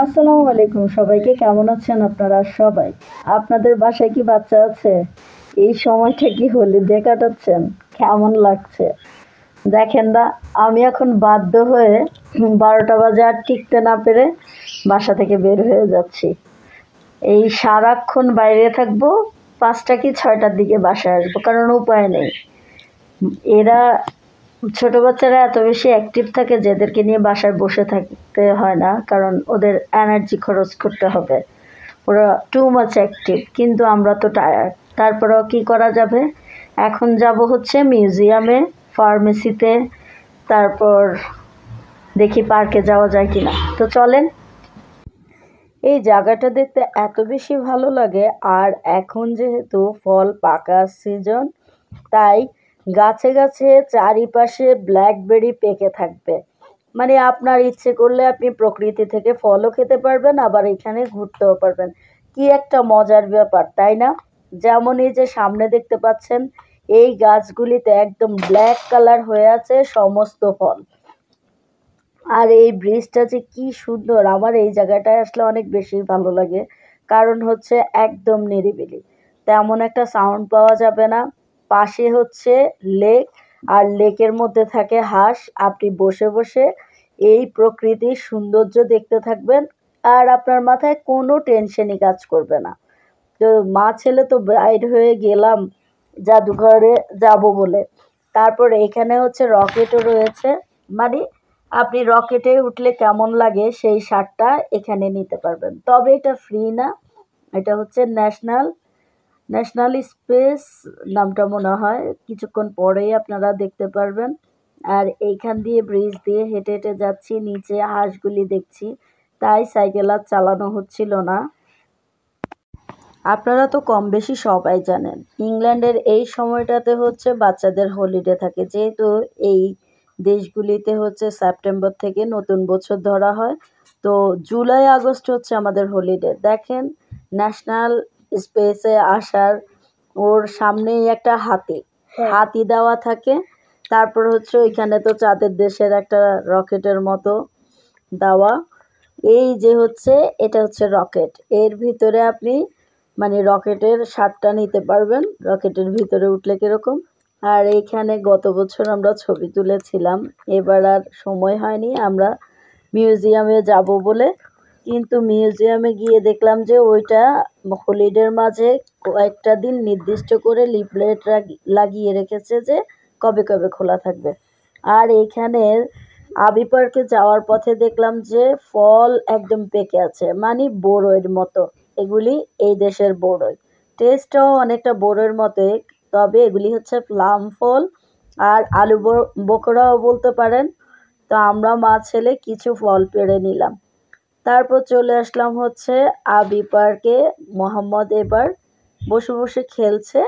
আসসালামু আলাইকুম, সবাইকে কেমন আছেন আপনারা সবাই? আপনাদের বাসায় কি বাচ্চা আছে? এই সময়টা কি হলিডে কাটাচ্ছেন? কেমন লাগছে? দেখেন না, আমি এখন বাধ্য হয়ে 12টা বাজে আর টিকতে না পেরে বাসা থেকে বের হয়ে যাচ্ছি। এই সারাক্ষণ বাইরে থাকবো, 5টা কি 6টার দিকে বাসায় আসবো, কারণ উপায় নেই। এরা ছোট বাচ্চারা এত বেশি অ্যাক্টিভ থাকে যে এদেরকে নিয়ে বাসায় বসে থাকতে হয় না, কারণ ওদের এনার্জি খরচ করতে হবে। ওরা টু মাচ অ্যাক্টিভ, কিন্তু আমরা তো টায়ার্ড। তারপরেও কি করা যাবে? এখন যাব হচ্ছে মিউজিয়ামে, ফার্মেসিতে, তারপর দেখি পার্কে যাওয়া যায় কিনা। তো চলেন। এই জায়গাটা দেখতে এত বেশি ভালো লাগে, আর এখন যেহেতু ফল পাকার সিজন, তাই গাছে গাছে চারিপাশে ব্ল্যাকবেরি পেকে থাকবে। মানে আপনার ইচ্ছে করলে আপনি প্রকৃতি থেকে ফলও খেতে পারবেন, আবার এখানে ঘুরতেও পারবেন। কি একটা মজার ব্যাপার, তাই না? যেমন এই যে সামনে দেখতে পাচ্ছেন, এই গাছগুলিতে একদম ব্ল্যাক কালার হয়ে আছে সমস্ত ফল। আর এই ব্রিজটা যে কি সুন্দর, আমার এই জায়গাটায় আসলে অনেক বেশি ভালো লাগে। কারণ হচ্ছে একদম নিরিবিলি, তেমন একটা সাউন্ড পাওয়া যাবে না। পাশে হচ্ছে লেক, আর লেকের মধ্যে থাকে হাঁস। আপনি বসে বসে এই প্রকৃতির সৌন্দর্য দেখতে থাকবেন, আর আপনার মাথায় কোনো টেনশনই কাজ করবে না। তো মা ছেলে তো বাইর হয়ে গেলাম জাদুঘরে যাব বলে। তারপর এখানে হচ্ছে রকেটও রয়েছে। মানে আপনি রকেটে উঠলে কেমন লাগে সেই স্বাদটা এখানে নিতে পারবেন। তবে এটা ফ্রি না, এটা হচ্ছে ন্যাশনাল ন্যাশনাল স্পেস নামটা মনে হয়। কিছুক্ষণ পরেই আপনারা দেখতে পারবেন। আর এইখান দিয়ে ব্রিজ দিয়ে হেঁটে হেঁটে যাচ্ছি, নিচে হাঁসগুলি দেখছি, তাই সাইকেল আর চালানো হচ্ছিল না। আপনারা তো কম বেশি সবাই জানেন, ইংল্যান্ডের এই সময়টাতে হচ্ছে বাচ্চাদের হলিডে থাকে, যেহেতু এই দেশগুলিতে হচ্ছে সেপ্টেম্বর থেকে নতুন বছর ধরা হয়। তো জুলাই আগস্ট হচ্ছে আমাদের হলিডে। দেখেন, ন্যাশনাল স্পেসে আসার ওর সামনেই একটা হাতি দেওয়া থাকে। তারপর হচ্ছে ওইখানে তো চাঁদের দেশের একটা রকেটের মতো দেওয়া। এই যে হচ্ছে, এটা হচ্ছে রকেট, এর ভিতরে আপনি মানে রকেটের স্বাদটা নিতে পারবেন, রকেটের ভিতরে উঠলে কীরকম। আর এইখানে গত বছর আমরা ছবি তুলেছিলাম, এবার আর সময় হয়নি আমরা মিউজিয়ামে যাব বলে। কিন্তু মিউজিয়ামে গিয়ে দেখলাম যে ওইটা হলিডের মাঝে কয়েকটা দিন নির্দিষ্ট করে লিফলেট লাগিয়ে রেখেছে যে কবে কবে খোলা থাকবে। আর এইখানে আবি পার্কে যাওয়ার পথে দেখলাম যে ফল একদম পেকে আছে, মানে বড়ইয়ের মতো। এগুলি এই দেশের বড়ই, টেস্টটাও অনেকটা বড়ইয়ের মতোই, তবে এগুলি হচ্ছে প্লাম ফল, আর আলু বোখরাও বলতে পারেন। তো আমরা মা ছেলে কিছু ফল পেড়ে নিলাম। তারপর চলে আসলাম হচ্ছে আবি পার্কে। মোহাম্মদ এবার বসে বসে খেলছে,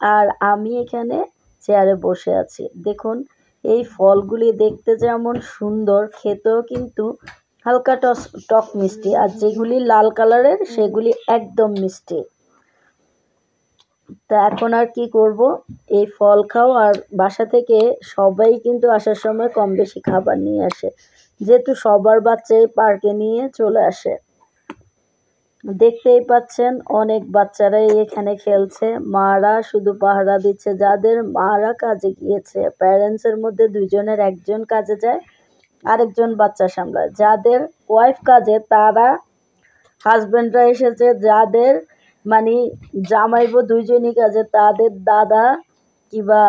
আর আমি এখানে চেয়ারে বসে আছি। দেখুন, এই ফলগুলি দেখতে যেমন সুন্দর, খেতেও কিন্তু হালকা টক মিষ্টি, আর যেগুলি লাল কালারের সেগুলি একদম মিষ্টি। তা এখন আর কি করব, এই ফল খাও। আর বাসা থেকে সবাই কিন্তু আসার সময় কম বেশি খাবার নিয়ে আসে, যেহেতু সবার বাচ্চাই পার্কে নিয়ে চলে আসে। দেখতেই পাচ্ছেন অনেক বাচ্চারাই এখানে খেলছে, মারা শুধু পাহারা দিচ্ছে। যাদের মারা কাজে গিয়েছে, প্যারেন্টসের মধ্যে দুজনের একজন কাজে যায়, আরেকজন বাচ্চা সামলায়। যাদের ওয়াইফ কাজে, তারা হাজব্যান্ডরা এসেছে। যাদের মানে জামাইবো দুইজনই কাজে, তাদের দাদা কিবা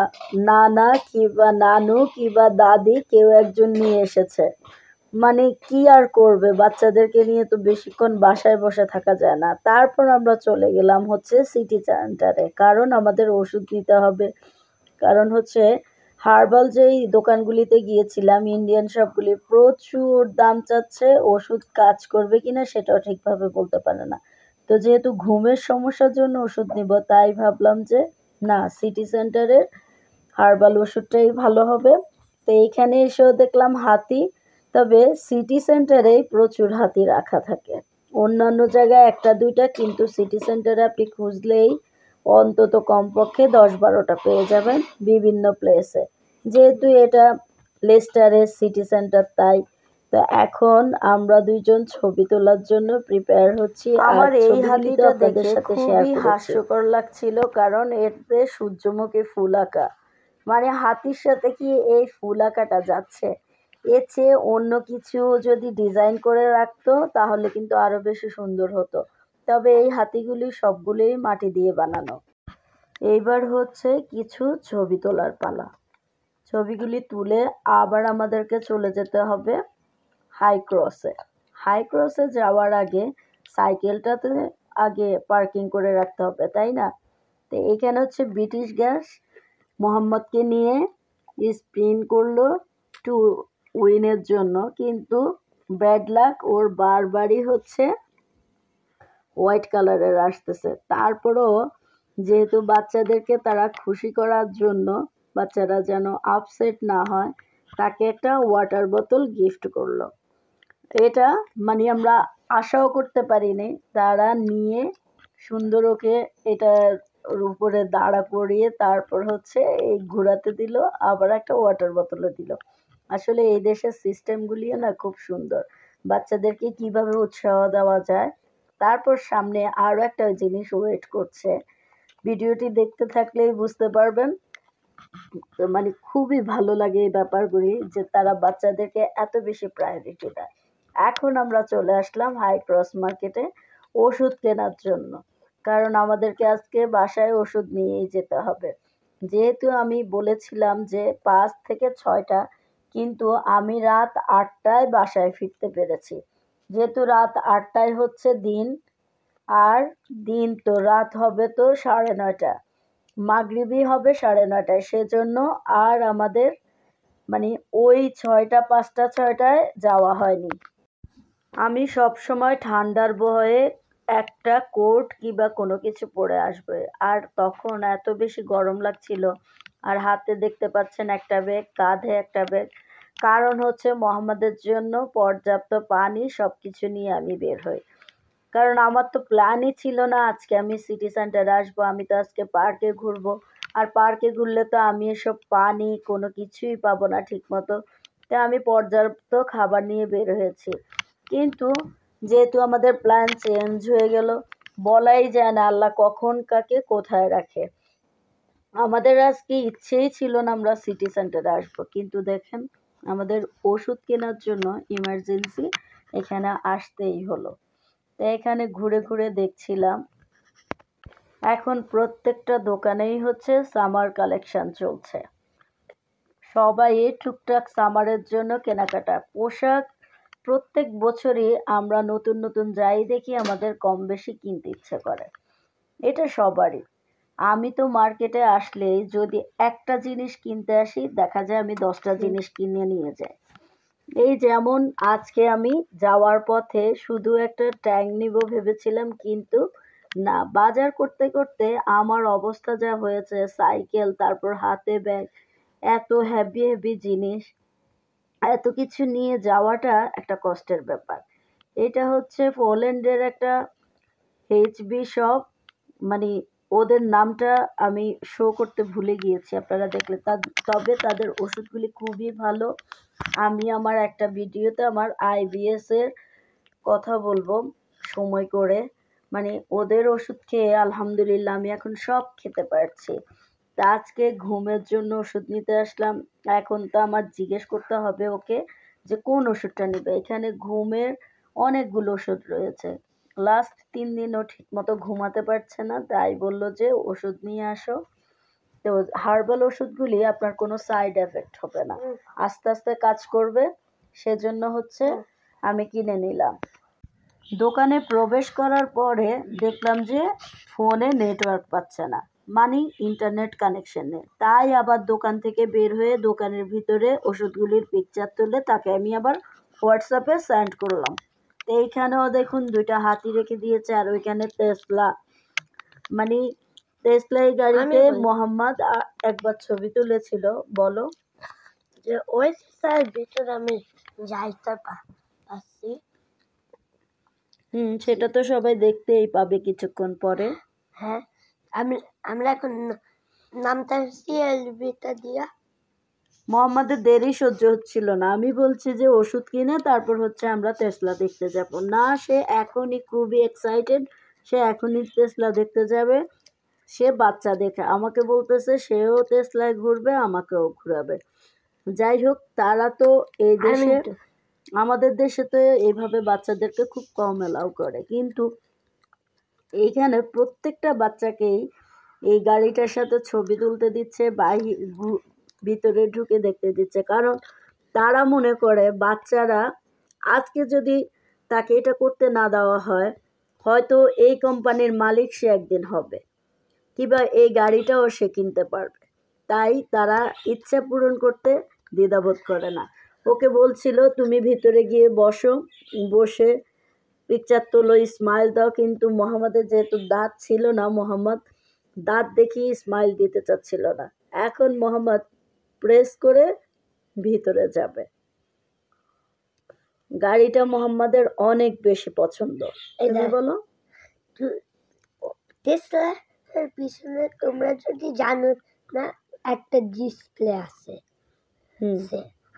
নানা কিবা নানু কিবা দাদি কেউ একজন নিয়ে এসেছে। মানে কি আর করবে, বাচ্চাদেরকে নিয়ে তো বেশিক্ষণ বাসায় বসে থাকা যায় না। তারপর আমরা চলে গেলাম হচ্ছে সিটি সেন্টারে, কারণ আমাদের ওষুধ নিতে হবে। কারণ হচ্ছে হার্বাল যেই দোকানগুলিতে গিয়েছিলাম, ইন্ডিয়ান শপগুলি প্রচুর দাম চাচ্ছে, ওষুধ কাজ করবে কিনা সেটাও ঠিকভাবে বলতে পারে না। তো যেহেতু ঘুমের সমস্যার জন্য ওষুধ নিব, তাই ভাবলাম যে না, সিটি সেন্টারের হার্বাল ওষুধটাই ভালো হবে। তো এইখানে এসেও দেখলাম হাতি, তবে সিটি সেন্টারেই প্রচুর হাতি রাখা থাকে। অন্যান্য জায়গায় একটা দুইটা, কিন্তু সিটি সেন্টারে আপনি খুঁজলেই অন্তত কমপক্ষে 10-12টা পেয়ে যাবেন বিভিন্ন প্লেসে। যেহেতু এটা লেস্টারের সিটি সেন্টার, তাই তো তো এখন আমরা দুইজন ছবি তোলার জন্য প্রিপেয়ার হচ্ছি। আমার এই হাতিটা দেখে খুবই হাস্যকর লাগছিল, কারণ এতে সূর্যমুখী ফুল আঁকা, মানে হাতির সাথে কি এই ফুল আঁকাটা যাচ্ছে। এর চেয়ে অন্য কিছু যদি ডিজাইন করে রাখতো তাহলে কিন্তু আরো বেশি সুন্দর হতো। তবে এই হাতিগুলি সবগুলোই মাটি দিয়ে বানানো। এইবার হচ্ছে কিছু ছবি তোলার পালা। ছবিগুলি তুলে আবার আমাদেরকে চলে যেতে হবে হাই ক্রসে। হাই ক্রসে যাওয়ার আগে সাইকেলটাতে আগে পার্কিং করে রাখতে হবে, তাই না? তো এখানে হচ্ছে ব্রিটিশ গ্যাস মোহাম্মদকে নিয়ে স্পিন করলো টু উইনের জন্য, কিন্তু ব্যাড লাক, ওর বারবারই হচ্ছে হোয়াইট কালারের আসতেছে। তারপরও যেহেতু বাচ্চাদেরকে তারা খুশি করার জন্য, বাচ্চারা যেন আপসেট না হয়, তাকে একটা ওয়াটার বোতল গিফট করলো। এটা মানে আমরা আশাও করতে পারিনি। তারা নিয়ে সুন্দর ওকে এটার উপরে দাঁড়া করিয়ে তারপর হচ্ছে এই ঘোরাতে দিল, আবার একটা ওয়াটার বোতলও দিল। আসলে এই দেশের সিস্টেমগুলিও না খুব সুন্দর, বাচ্চাদেরকে কিভাবে উৎসাহ দেওয়া যায়। তারপর সামনে আরও একটা জিনিস ওয়েট করছে, ভিডিওটি দেখতে থাকলেই বুঝতে পারবেন। মানে খুবই ভালো লাগে এই ব্যাপারগুলি, যে তারা বাচ্চাদেরকে এত বেশি প্রায়োরিটি দেয়। এখন আমরা চলে আসলাম হাই ক্রস মার্কেটে ওষুধ কেনার জন্য, কারণ আমাদেরকে আজকে বাসায় ওষুধ নিয়েই যেতে হবে। যেহেতু আমি বলেছিলাম যে 5 থেকে 6টা, কিন্তু আমি রাত 8টায় বাসায় ফিরতে পেরেছি। যেহেতু রাত 8টায় হচ্ছে দিন, আর দিন তো রাত হবে তো 9:30, মাগরিবই হবে 9:30টায়, সেজন্য আর আমাদের মানে ওই 6টা 5টা 6টায় যাওয়া হয়নি। আমি সব সময় ঠান্ডার ভয়ে একটা কোট কিংবা কোনো কিছু পরে আসবে, আর তখন এত বেশি গরম লাগছিল। আর হাতে দেখতে পাচ্ছেন একটা ব্যাগ, কাঁধে একটা ব্যাগ, কারণ হচ্ছে মোহাম্মদের জন্য পর্যাপ্ত পানি সব কিছু নিয়ে আমি বের হই। কারণ আমার তো প্ল্যানই ছিল না আজকে আমি সিটি সেন্টারে আসবো, আমি তো আজকে পার্কে ঘুরবো। আর পার্কে ঘুরলে তো আমি এসব পানি কোনো কিছুই পাবো না ঠিক মতো। তাই আমি পর্যাপ্ত খাবার নিয়ে বের হয়েছি, কিন্তু যেহেতু আমাদের প্ল্যান চেঞ্জ হয়ে গেল, বলাই যায় না আল্লাহ কখন কাকে কোথায় রাখে। আমাদের আজকে ইচ্ছেই ছিল না আমরা সিটি সেন্টারে আসবো, কিন্তু দেখেন আমাদের ওষুধ কেনার জন্য ইমার্জেন্সি এখানে আসতেই হলো। তো এখানে ঘুরে ঘুরে দেখছিলাম, এখন প্রত্যেকটা দোকানেই হচ্ছে সামার কালেকশন চলছে। সবাই টুকটাক সামারের জন্য কেনাকাটা পোশাক, প্রত্যেক বছরই আমরা নতুন নতুন যাই দেখি আমাদের কম বেশি কিনতে ইচ্ছে করে, এটা সবারই। আমি তো মার্কেটে আসলেই যদি একটা জিনিস কিনতে আসি, দেখা যায় আমি 10টা জিনিস কিনে নিয়ে যাই। এই যেমন আজকে আমি যাওয়ার পথে শুধু একটা ট্যাঙ্ক নিব ভেবেছিলাম, কিন্তু না, বাজার করতে করতে আমার অবস্থা যা হয়েছে, সাইকেল, তারপর হাতে ব্যাগ, এত হেভি হেভি জিনিস, এত কিছু নিয়ে যাওয়াটা একটা কষ্টের ব্যাপার। এটা হচ্ছে পোল্যান্ডের একটা এইচবি শপ, মানে ওদের নামটা আমি শো করতে ভুলে গিয়েছি, আপনারা দেখলে তবে তাদের ওষুধগুলি খুবই ভালো। আমি আমার একটা ভিডিওতে আমার আইবিএস এর কথা বলবো সময় করে, মানে ওদের ওষুধ খেয়ে আলহামদুলিল্লাহ আমি এখন সব খেতে পারছি। তা আজকে ঘুমের জন্য ওষুধ নিতে আসলাম। এখন তো আমার জিজ্ঞেস করতে হবে ওকে যে কোন ওষুধটা নেবে। এখানে ঘুমের অনেকগুলো ওষুধ রয়েছে। লাস্ট 3 দিনও ঠিক মতো ঘুমাতে পারছে না, তাই বললো যে ওষুধ নিয়ে আসো। তো হার্বাল ওষুধগুলি আপনার কোনো সাইড এফেক্ট হবে না, আস্তে আস্তে কাজ করবে, সেজন্য হচ্ছে আমি কিনে নিলাম। দোকানে প্রবেশ করার পরে দেখলাম যে ফোনে নেটওয়ার্ক পাচ্ছে না, মানে ইন্টারনেট কানেকশন নেই। তাই আবার দোকান থেকে বের হয়ে দোকানের ভিতরে ওষুধগুলির পিকচার তুলে তাকে আমি আবার হোয়াটসঅ্যাপে সেন্ড করলাম। তো এইখানেও দেখুন 2টা হাতি রেখে দিয়েছে, আর ওইখানে টেসলা, মানে টেসলা এই গাড়িতে মোহাম্মদ একবার ছবি তুলেছিল। বলো যে ওই স্যার ভিতরে আমি যাইতে পারছি। সেটা তো সবাই দেখতেই পাবে কিছুক্ষণ পরে। হ্যাঁ, আমরা এখন নামতেছি এলিভেটর দিয়া। মোহাম্মদের দেরি সহ্য হচ্ছিল না। আমি বলছি যে ওষুধ কিনে তারপর হচ্ছে আমরা টেসলা দেখতে যাব। না, সে এখনই খুবই এক্সাইটেড, সে এখনই টেসলা দেখতে যাবে। সে বাচ্চা দেখে আমাকে বলতেছে সেও টেসলায় ঘুরবে, আমাকেও ঘুরাবে। যাই হোক, তারা তো এই আমি দেশে, তো আমাদের দেশে তো এইভাবে বাচ্চাদেরকে খুব কম অ্যালাউ করে, কিন্তু এইখানে প্রত্যেকটা বাচ্চাকেই এই গাড়িটার সাথে ছবি তুলতে দিচ্ছে, ভিতরে ঢুকে দেখতে দিচ্ছে। কারণ তারা মনে করে বাচ্চারা আজকে যদি তাকে এটা করতে না দেওয়া হয়, হয়তো এই কোম্পানির মালিক সে একদিন হবে, কিংবা এই গাড়িটাও সে কিনতে পারবে। তাই তারা ইচ্ছা পূরণ করতে দ্বিধাবোধ করে না। ওকে বলছিল তুমি ভিতরে গিয়ে বসো, বসে পিকচার তোলো, স্মাইল দাও, কিন্তু মোহাম্মদের যেহেতু দাঁত ছিল না, মোহাম্মদ দাঁত দেখিয়ে স্মাইল দিতে চাচ্ছিল না। এখন মোহাম্মদ প্রেস করে ভিতরে যাবে। গাড়িটা মোহাম্মদের অনেক বেশি পছন্দ। তুমি বলো। টেসলার পিছনে তোমরা যদি জানো না একটা ডিসপ্লে আছে,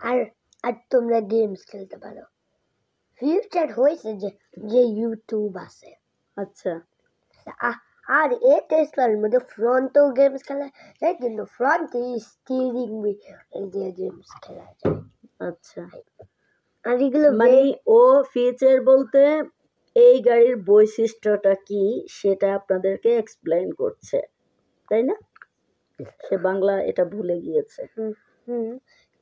আর আর তোমরা গেমস খেলতে পারো। ফিউচার হয়েছে যে যে ইউটিউব আছে। আচ্ছা, আর এই টেসলার মধ্যে ফ্রন্টেও গেমস খেলা যায়, কিন্তু ফ্রন্টে স্টিয়ারিং দিয়ে গেমস খেলা যায়। আচ্ছা, আর এগুলো মানে ও ফিচার বলতে এই গাড়ির বৈশিষ্ট্যটা কি সেটা আপনাদেরকে এক্সপ্লেইন করছে, তাই না? সে বাংলা এটা ভুলে গিয়েছে।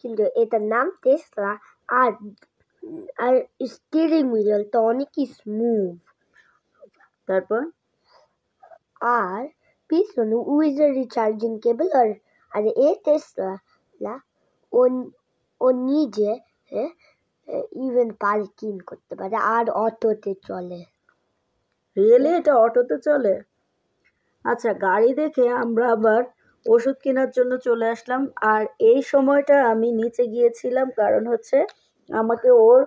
কিন্তু এটার নাম টেসলা, আর আর স্টিয়ারিং হুইল তো অনেকই স্মুথ। তারপর আর পিছনে উইজার রিচার্জিং কেবল, আর এই টেসলা ও নিজে ইভেন পার্কিং করতে পারে, আর অটোতে চলে। রিয়েলি এটা অটোতে চলে? আচ্ছা, গাড়ি দেখে আমরা আবার ওষুধ কেনার জন্য চলে আসলাম। আর এই সময়টা আমি নিচে গিয়েছিলাম কারণ হচ্ছে আমাকে ওর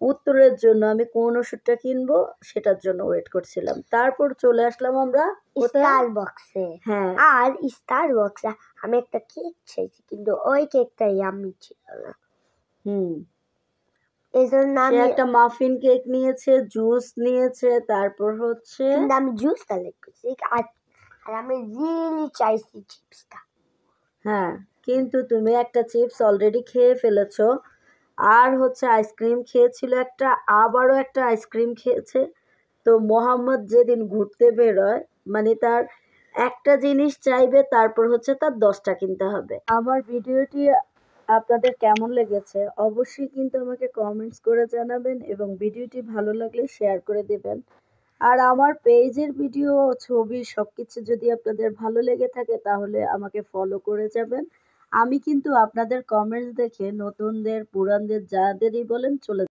উত্তরের জন্য আমি কোন ওষুধটা কিনবো সেটার জন্য ওয়েট করছিলাম। তারপর চলে আসলাম আমরা স্টারবক্সে। হ্যাঁ, আর স্টারবক্সে আমি একটা কেক চাইছি, কিন্তু ওই কেকটা ইয়াম্মি ছিল না। এই জন্য সে আমি একটা মাফিন কেক নিয়েছে, জুস নিয়েছে, তারপর হচ্ছে কিন্তু আমি জুসটা লিখেছি, আর আমি রিয়েলি চাইছি চিপসটা। হ্যাঁ, কিন্তু তুমি একটা চিপস অলরেডি খেয়ে ফেলেছো, আর হচ্ছে আইসক্রিম খেয়েছিল একটা, আবারও একটা আইসক্রিম খেয়েছে। তো মোহাম্মদ যেদিন ঘুরতে বেরোয়, মানে তার একটা জিনিস চাইবে, তারপর হচ্ছে তার 10টা কিনতে হবে। আমার ভিডিওটি আপনাদের কেমন লেগেছে অবশ্যই কিন্তু আমাকে কমেন্টস করে জানাবেন, এবং ভিডিওটি ভালো লাগলে শেয়ার করে দেবেন। আর আমার পেজের ভিডিও, ছবি সব কিছু যদি আপনাদের ভালো লেগে থাকে তাহলে আমাকে ফলো করে যাবেন। আমি কিন্তু আপনাদের কমেন্টস দেখে নতুনদের পুরানদের যাদেরই বলেন চলে